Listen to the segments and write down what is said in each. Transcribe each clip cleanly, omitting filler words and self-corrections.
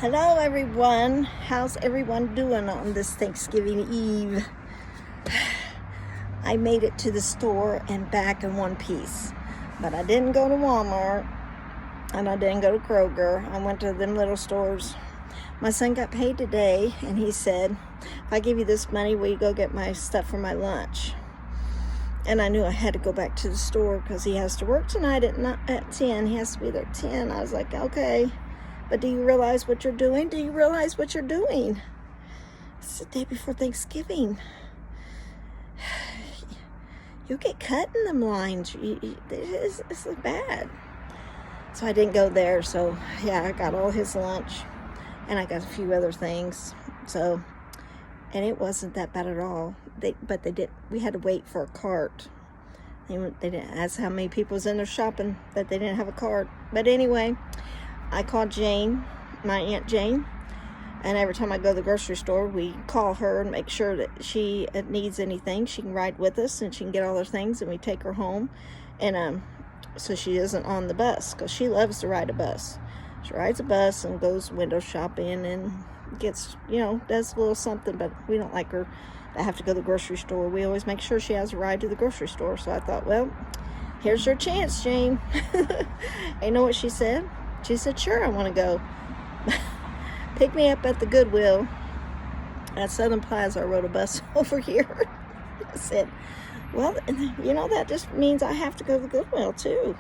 Hello everyone, how's everyone doing on this Thanksgiving Eve? I made it to the store and back in one piece, but I didn't go to Walmart and I didn't go to Kroger. I went to them little stores. My son got paid today and he said, if I give you this money, will you go get my stuff for my lunch? And I knew I had to go back to the store because he has to work tonight at 10. He has to be there at 10. I was like, okay. But do you realize what you're doing? Do you realize what you're doing? It's the day before Thanksgiving. You'll get cut in them lines. It's bad. So I didn't go there. So yeah, I got all his lunch and I got a few other things. So, and it wasn't that bad at all. We had to wait for a cart. They didn't ask how many people was in there shopping that they didn't have a cart. But anyway, I called Jane, my Aunt Jane, and every time I go to the grocery store, we call her and make sure that she needs anything. She can ride with us and she can get all her things, and we take her home. And so she isn't on the bus, because she loves to ride a bus. She rides a bus and goes window shopping and gets, does a little something, but we don't like her to have to go to the grocery store. We always make sure she has a ride to the grocery store. So I thought, well, here's your chance, Jane. And you know what she said? She said, sure, I want to go. Pick me up at the Goodwill at Southern Plaza. I rode a bus over here. I said, well, that just means I have to go to the Goodwill too.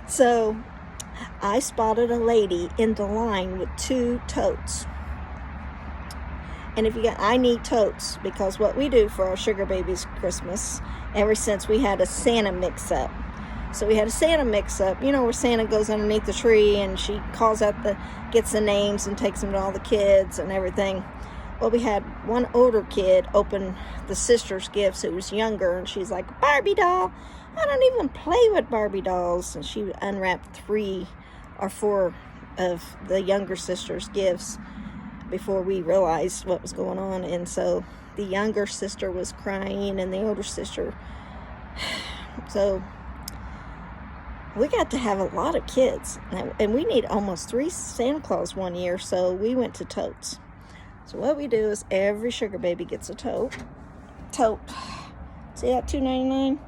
So I spotted a lady in the line with 2 totes. And I need totes, because what we do for our sugar babies Christmas, ever since we had a Santa mix-up. So we had a Santa mix-up, where Santa goes underneath the tree and she gets the names and takes them to all the kids and everything. Well, we had one older kid open the sister's gifts who was younger, and she's like, Barbie doll? I don't even play with Barbie dolls. And she unwrapped 3 or 4 of the younger sister's gifts before we realized what was going on. And so the younger sister was crying and the older sister. So we got to have a lot of kids, and we need almost 3 Santa Claus one year, so we went to totes. So what we do is every sugar baby gets a tote. See that, $2.99?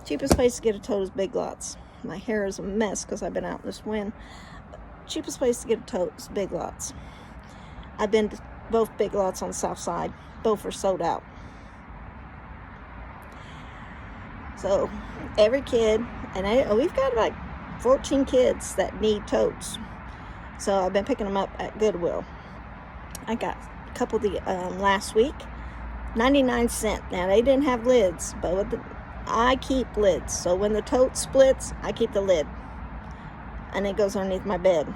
Cheapest place to get a tote is Big Lots. My hair is a mess because I've been out in this wind. Cheapest place to get a tote is Big Lots. I've been to both Big Lots on the south side. Both are sold out. So every kid, and we've got like 14 kids that need totes. So I've been picking them up at Goodwill. I got a couple last week, 99 cents. Now they didn't have lids, but I keep lids. So when the tote splits, I keep the lid, and it goes underneath my bed.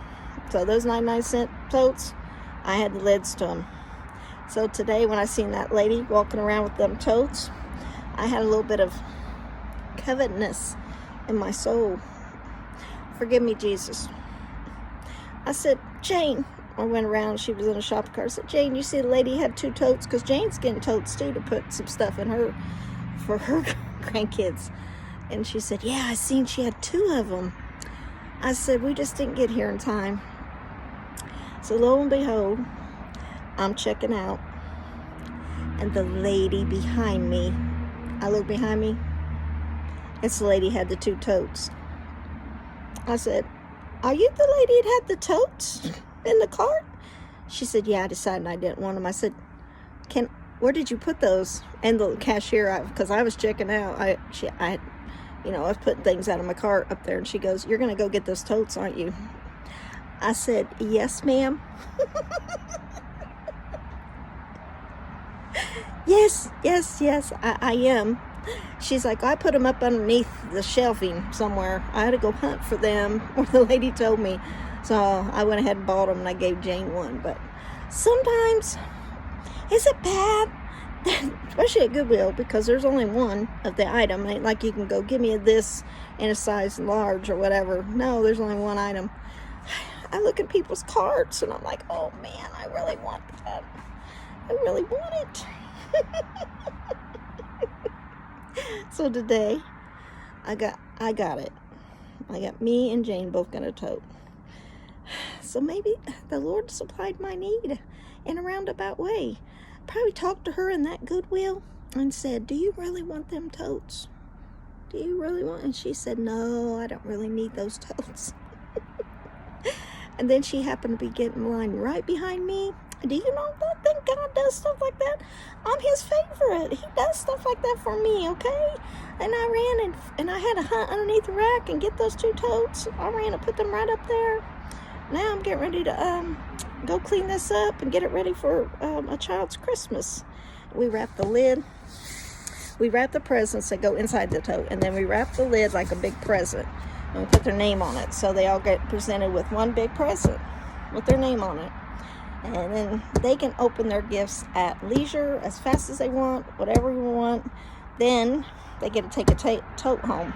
So those 99-cent totes, I had the lids to them. So today when I seen that lady walking around with them totes, I had a little bit of covetousness in my soul. Forgive me, Jesus. I said, Jane, I went around, she was in a shopping cart. I said, Jane, you see the lady had 2 totes? Because Jane's getting totes too to put some stuff in her for her grandkids. And she said, yeah, I seen she had 2 of them. I said, we just didn't get here in time. So lo and behold, I'm checking out, and the lady behind me, I look behind me, it's the lady had the 2 totes. I said, are you the lady that had the totes in the cart? She said, yeah, I decided I didn't want them. I said, where did you put those? And the cashier, because I was checking out, I was putting things out of my cart up there, and she goes, you're going to go get those totes, aren't you? I said, yes, ma'am. Yes, I am. She's like, I put them up underneath the shelving somewhere. I had to go hunt for them, or the lady told me. So I went ahead and bought them, and I gave Jane one. But sometimes, is it bad? Especially at Goodwill, because there's only one of the item. It ain't like you can go, give me this in a size large or whatever. No, there's only one item. I look at people's carts, and I'm like, oh man, I really want that. I really want it. So today, I got it. I got me and Jane both got a tote. So maybe the Lord supplied my need in a roundabout way. Probably talked to her in that Goodwill and said, do you really want them totes? Do you really want? And she said, no, I don't really need those totes. And then she happened to be getting in line right behind me. Do you know that? Think God does stuff like that? I'm his favorite. He does stuff like that for me, okay? And I ran and I had to hunt underneath the rack and get those 2 totes. I ran and put them right up there. Now I'm getting ready to go clean this up and get it ready for a child's Christmas. We wrap the lid. We wrap the presents that go inside the tote, and then we wrap the lid like a big present. And we put their name on it, so they all get presented with one big present with their name on it. And then they can open their gifts at leisure, as fast as they want, whatever you want. Then they get to take a tote home.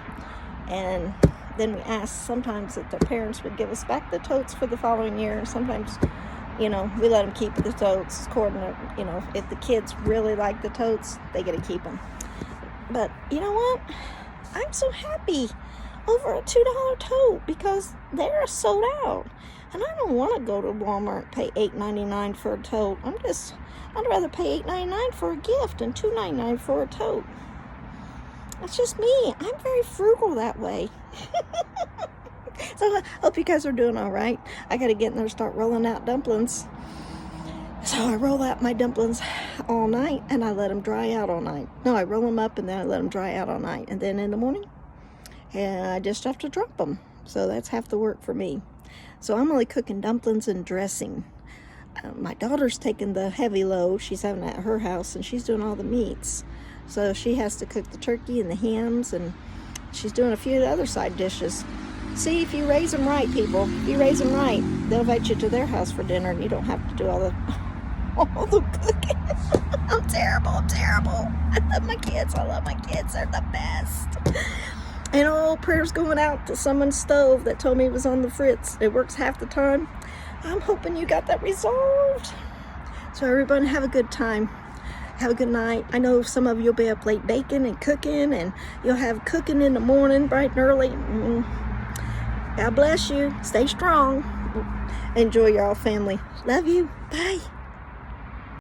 And then we ask sometimes that their parents would give us back the totes for the following year. Sometimes, we let them keep the totes according to, if the kids really like the totes, they get to keep them. But you know what? I'm so happy over a $2 tote because they're sold out. And I don't want to go to Walmart and pay $8.99 for a tote. I'd rather pay $8.99 for a gift than $2.99 for a tote. That's just me. I'm very frugal that way. So I hope you guys are doing all right. I got to get in there and start rolling out dumplings. So I roll out my dumplings all night and I let them dry out all night. No, I roll them up and then I let them dry out all night. And then in the morning, I just have to drop them. So that's half the work for me. So I'm only cooking dumplings and dressing. My daughter's taking the heavy load. She's having it at her house and she's doing all the meats. So she has to cook the turkey and the hams, and she's doing a few other side dishes. See, if you raise them right, people, if you raise them right, they'll invite you to their house for dinner and you don't have to do all the cooking. I'm terrible. I love my kids. They're the best. And prayers going out to someone's stove that told me it was on the fritz. It works half the time. I'm hoping you got that resolved. So everybody have a good time. Have a good night. I know some of you will be up late baking and cooking, and you'll have cooking in the morning bright and early. God bless you. Stay strong. Enjoy your all family. Love you. Bye.